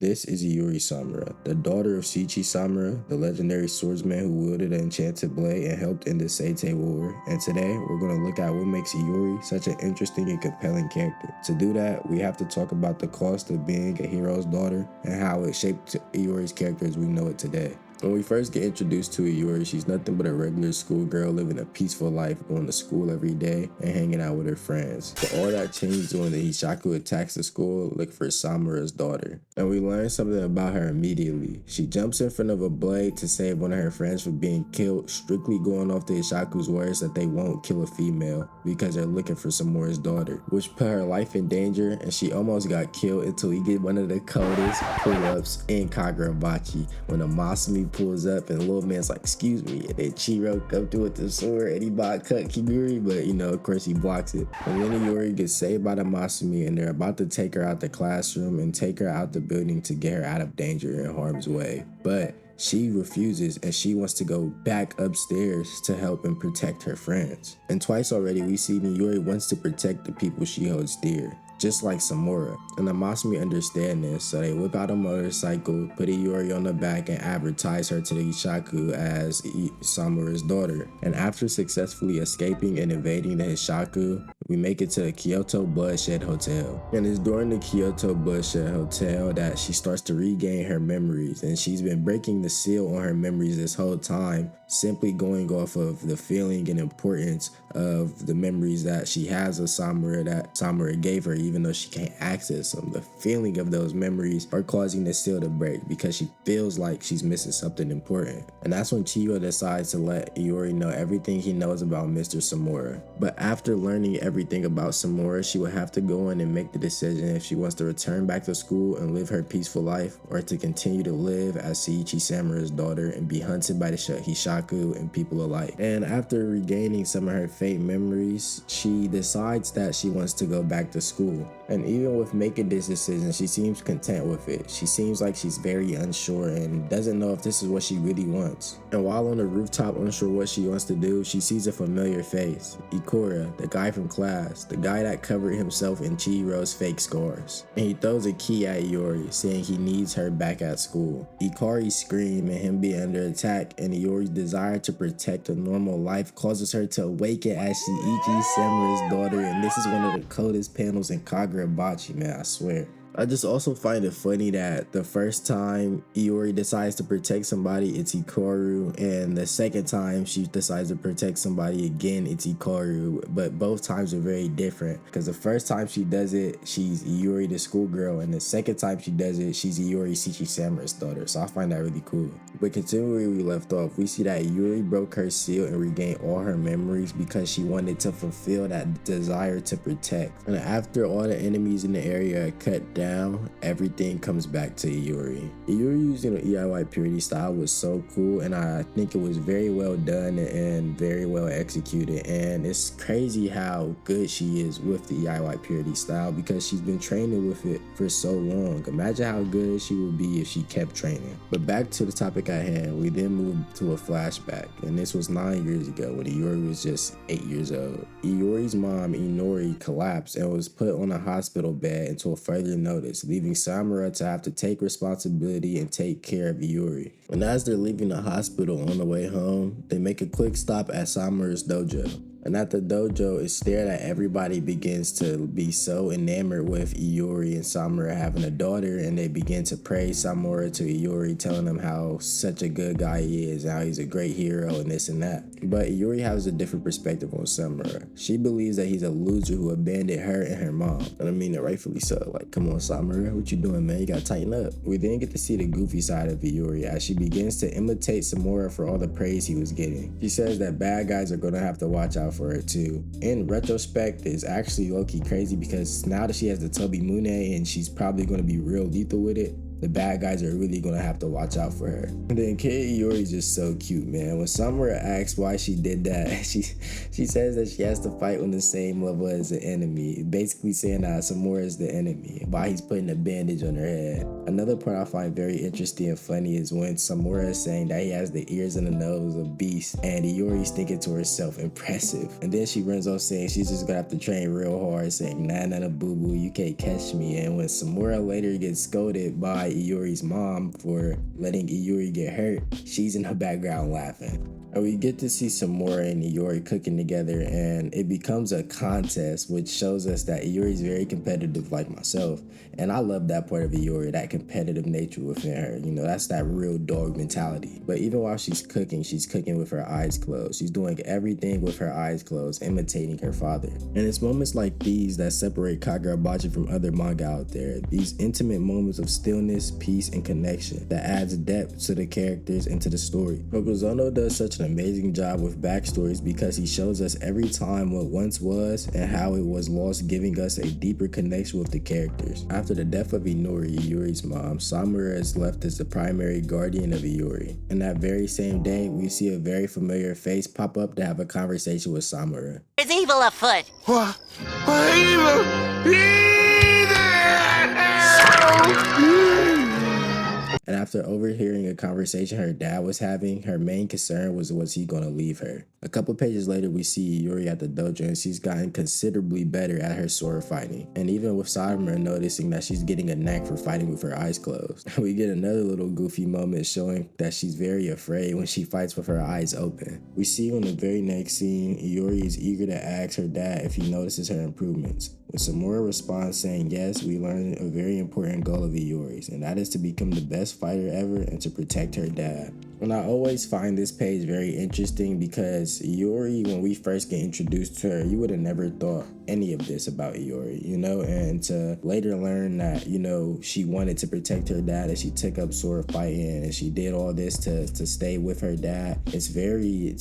This is Iori Samura, the daughter of Seiichi Samura, the legendary swordsman who wielded an enchanted blade and helped in the Seiichi War. And today, we're going to look at what makes Iori such an interesting and compelling character. To do that, we have to talk about the cost of being a hero's daughter and how it shaped Iori's character as we know it today. When we first get introduced to Yori, she's nothing but a regular schoolgirl living a peaceful life, going to school every day and hanging out with her friends. But all that changed when the Hishaku attacks the school looking for Samura's daughter. And we learn something about her immediately. She jumps in front of a blade to save one of her friends from being killed, strictly going off the Hishaku's words that they won't kill a female because they're looking for Samura's daughter, which put her life in danger, and she almost got killed until we get one of the coldest pull-ups in Kagurabachi when a Masumi pulls up and the little man's like, excuse me, and then Chiro come through with the sword and he about to cut Kiguri, but of course he blocks it. And then Yori gets saved by the Masumi and they're about to take her out the classroom and take her out the building to get her out of danger and harm's way. But she refuses and she wants to go back upstairs to help and protect her friends. And twice already we see Yori wants to protect the people she holds dear, just like Samura. And the Masumi understand this, so they whip out a motorcycle, put Iori on the back, and advertise her to the Hishaku as Samura's daughter. And after successfully escaping and invading the Hishaku, we make it to the Kyoto Bloodshed Hotel. And it's during the Kyoto Bloodshed Hotel that she starts to regain her memories, and she's been breaking the seal on her memories this whole time, simply going off of the feeling and importance of the memories that she has of Samura that Samura gave her, even though she can't access them. The feeling of those memories are causing the seal to break because she feels like she's missing something important. And that's when Chiro decides to let Iori know everything he knows about Mr. Samura. But after learning everything about Samura, she will have to go in and make the decision if she wants to return back to school and live her peaceful life, or to continue to live as Seiichi Samura's daughter and be hunted by the Hishaku and people alike. And after regaining some of her faint memories, she decides that she wants to go back to school. And even with making this decision, she seems content with it. She seems like she's very unsure and doesn't know if this is what she really wants. And while on the rooftop unsure what she wants to do, she sees a familiar face. Ikora, the guy from class, the guy that covered himself in Chihiro's fake scars. And he throws a key at Iori, saying he needs her back at school. Ikari screams and him being under attack, and Iori's desire to protect a normal life causes her to awaken as Seiichi Samura's daughter, and this is one of the coldest panels in Kagurabachi, man, I swear. I just also find it funny that the first time Iori decides to protect somebody, it's Hikaru, and the second time she decides to protect somebody again, it's Hikaru, but both times are very different, because the first time she does it, she's Iori the schoolgirl, and the second time she does it, she's Iori Seiichi Samura's daughter, so I find that really cool. But continuing where we left off, we see that Iori broke her seal and regained all her memories because she wanted to fulfill that desire to protect. And after all the enemies in the area are cut down, everything comes back to Iori. Iori using the EIY purity style was so cool, and I think it was very well done and very well executed. And it's crazy how good she is with the EIY purity style because she's been training with it for so long. Imagine how good she would be if she kept training. But back to the topic at hand, we then moved to a flashback, and this was 9 years ago when Iori was just 8 years old. Iori's mom, Inori, collapsed and was put on a hospital bed until further notice, leaving Samura to have to take responsibility and take care of Iori. And as they're leaving the hospital on the way home, they make a quick stop at Samura's dojo. And at the dojo, it's there that everybody begins to be so enamored with Iori and Samura having a daughter, and they begin to praise Samura to Iori, telling him how such a good guy he is, how he's a great hero and this and that. But Iori has a different perspective on Samura. She believes that he's a loser who abandoned her and her mom. And I mean it rightfully so. Like, come on Samura, what you doing, man? You gotta tighten up. We then get to see the goofy side of Iori as she begins to imitate Samura for all the praise he was getting. She says that bad guys are gonna have to watch out for her too. In retrospect, it's actually low-key crazy because now that she has the Tobi Mune and she's probably going to be real lethal with it, the bad guys are really gonna have to watch out for her. And then Kid Iori's just so cute, man. When Samura asks why she did that, she says that she has to fight on the same level as the enemy, basically saying that Samura is the enemy while he's putting a bandage on her head. Another part I find very interesting and funny is when Samura is saying that he has the ears and the nose of beast, and Iori's thinking to herself, impressive. And then she runs off saying she's just gonna have to train real hard, saying nah boo boo, you can't catch me. And when Samura later gets scolded by fight Iori's mom for letting Iori get hurt, she's in the background laughing. And we get to see Samura and Iori cooking together, and it becomes a contest, which shows us that Iori's very competitive like myself. And I love that part of Iori, that competitive nature within her. You know, that's that real dog mentality. But even while she's cooking with her eyes closed. She's doing everything with her eyes closed, imitating her father. And it's moments like these that separate Kagurabachi from other manga out there. These intimate moments of stillness, peace, and connection that adds depth to the characters and to the story. Kokuzono does such an amazing job with backstories because he shows us every time what once was and how it was lost, giving us a deeper connection with the characters. After the death of Inori, Iori's mom, Samura is left as the primary guardian of Iori. And that very same day, we see a very familiar face pop up to have a conversation with Samura. There's evil afoot. What evil? And after overhearing a conversation her dad was having, her main concern was he gonna leave her. A couple pages later, we see Yori at the dojo, and she's gotten considerably better at her sword fighting. And even with Samura noticing that she's getting a knack for fighting with her eyes closed. We get another little goofy moment showing that she's very afraid when she fights with her eyes open. We see in the very next scene, Yori is eager to ask her dad if he notices her improvements. When Samura responds saying yes, we learn a very important goal of Iori's, and that is to become the best fighter ever and to protect her dad. And I always find this page very interesting because Yori, when we first get introduced to her, you would have never thought any of this about Yori, you know, and to later learn that, you know, she wanted to protect her dad and she took up sword fighting and she did all this to stay with her dad. It's very,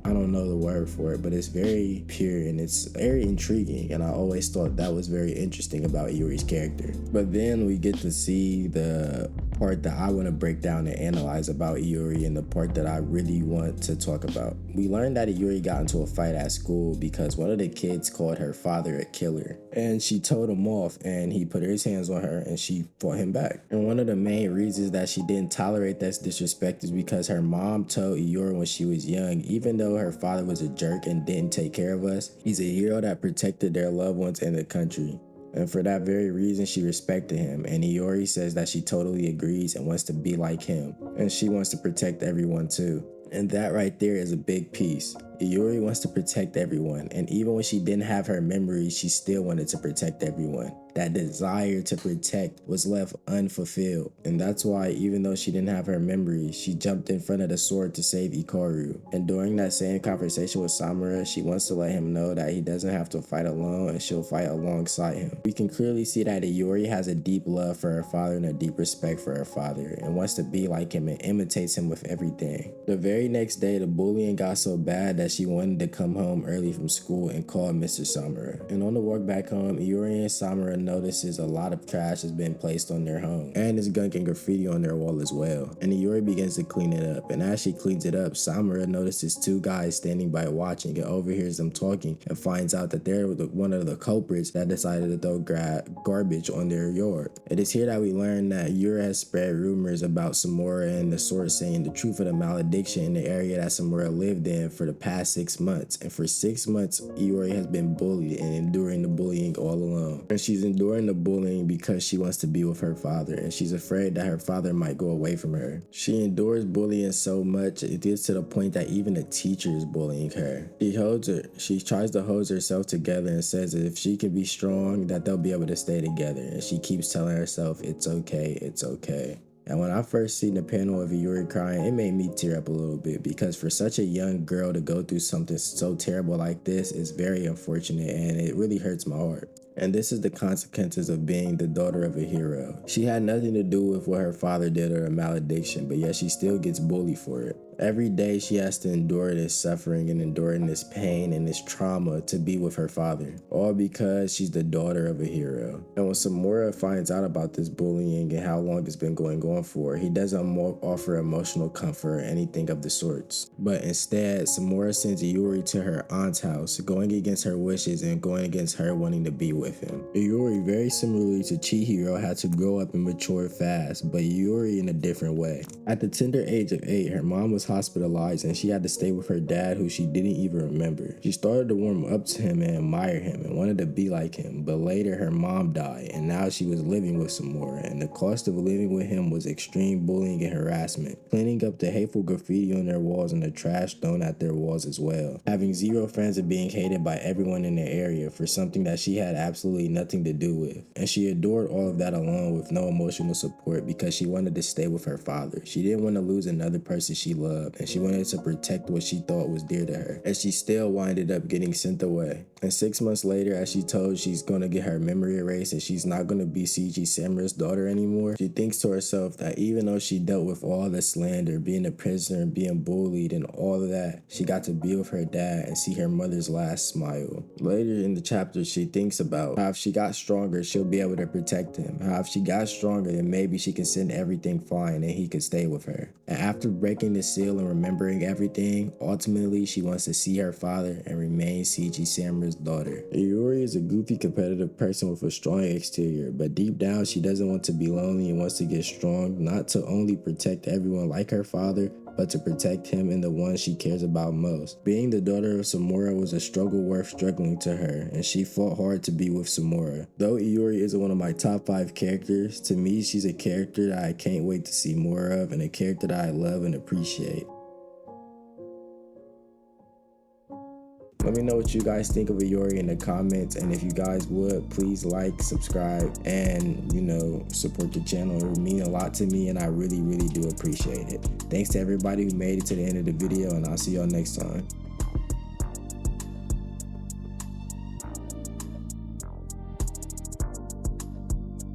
I don't know the word for it, but it's very pure and it's very intriguing. And I always thought that was very interesting about Yori's character. But then we get to see the part that I want to break down and analyze about Iori and the part that I really want to talk about. We learned that Iori got into a fight at school because one of the kids called her father a killer, and she told him off and he put his hands on her and she fought him back. And one of the main reasons that she didn't tolerate that disrespect is because her mom told Iori when she was young, even though her father was a jerk and didn't take care of us, he's a hero that protected their loved ones and the country. And for that very reason, she respected him. And Iori says that she totally agrees and wants to be like him. And she wants to protect everyone too. And that right there is a big piece. Iori wants to protect everyone. And even when she didn't have her memories, she still wanted to protect everyone. That desire to protect was left unfulfilled. And that's why, even though she didn't have her memories, she jumped in front of the sword to save Hikaru. And during that same conversation with Samura, she wants to let him know that he doesn't have to fight alone and she'll fight alongside him. We can clearly see that Iori has a deep love for her father and a deep respect for her father and wants to be like him and imitates him with everything. The very next day, the bullying got so bad that she wanted to come home early from school and call Mr. Samura. And on the walk back home, Iori and Samura notices a lot of trash has been placed on their home, and is gunk and graffiti on their wall as well. And Iori begins to clean it up, and as she cleans it up, Samura notices two guys standing by watching and overhears them talking and finds out that they're one of the culprits that decided to throw garbage on their yard. It is here that we learn that Yuri has spread rumors about Samura and the source saying the truth of the malediction in the area that Samura lived in for the past 6 months. And for 6 months, Iori has been bullied and enduring the bullying all alone. And she's enduring the bullying because she wants to be with her father, and she's afraid that her father might go away from her. She endures bullying so much, it gets to the point that even the teacher is bullying her. She tries to hold herself together and says that if she can be strong, that they'll be able to stay together. And she keeps telling herself, it's okay, it's okay. And when I first seen the panel of Yori crying, it made me tear up a little bit, because for such a young girl to go through something so terrible like this is very unfortunate, and it really hurts my heart. And this is the consequences of being the daughter of a hero. She had nothing to do with what her father did or a malediction, but yet she still gets bullied for it. Every day she has to endure this suffering and enduring this pain and this trauma to be with her father, all because she's the daughter of a hero. And when Samura finds out about this bullying and how long it's been going on for, he doesn't offer emotional comfort or anything of the sorts. But instead, Samura sends Yuri to her aunt's house, going against her wishes and going against her wanting to be with with him. Iori, very similarly to Chihiro, had to grow up and mature fast, but Iori in a different way. At the tender age of 8, her mom was hospitalized and she had to stay with her dad, who she didn't even remember. She started to warm up to him and admire him and wanted to be like him, but later her mom died and now she was living with Samura, and the cost of living with him was extreme bullying and harassment, cleaning up the hateful graffiti on their walls and the trash thrown at their walls as well, having zero friends and being hated by everyone in the area for something that she had absolutely nothing to do with. And she endured all of that alone with no emotional support because she wanted to stay with her father. She didn't want to lose another person she loved, and she wanted to protect what she thought was dear to her, and she still winded up getting sent away. And 6 months later, as she told she's gonna get her memory erased and she's not gonna be Seiichi Samura's daughter anymore, she thinks to herself that even though she dealt with all the slander, being a prisoner and being bullied and all of that, she got to be with her dad and see her mother's last smile. Later in the chapter, she thinks about how if she got stronger, she'll be able to protect him. How if she got stronger, then maybe she could send everything flying and he could stay with her. And after breaking the seal and remembering everything, ultimately she wants to see her father and remain Seiichi Samura's daughter. Iori is a goofy, competitive person with a strong exterior, but deep down she doesn't want to be lonely and wants to get strong, not to only protect everyone like her father, but to protect him and the ones she cares about most. Being the daughter of Samura was a struggle worth struggling to her, and she fought hard to be with Samura. Though Iori isn't one of my top 5 characters, to me she's a character that I can't wait to see more of and a character that I love and appreciate. Let me know what you guys think of Iori in the comments, and if you guys would, please like, subscribe, and support the channel. It would mean a lot to me and I really do appreciate it. Thanks to everybody who made it to the end of the video, and I'll see y'all next time.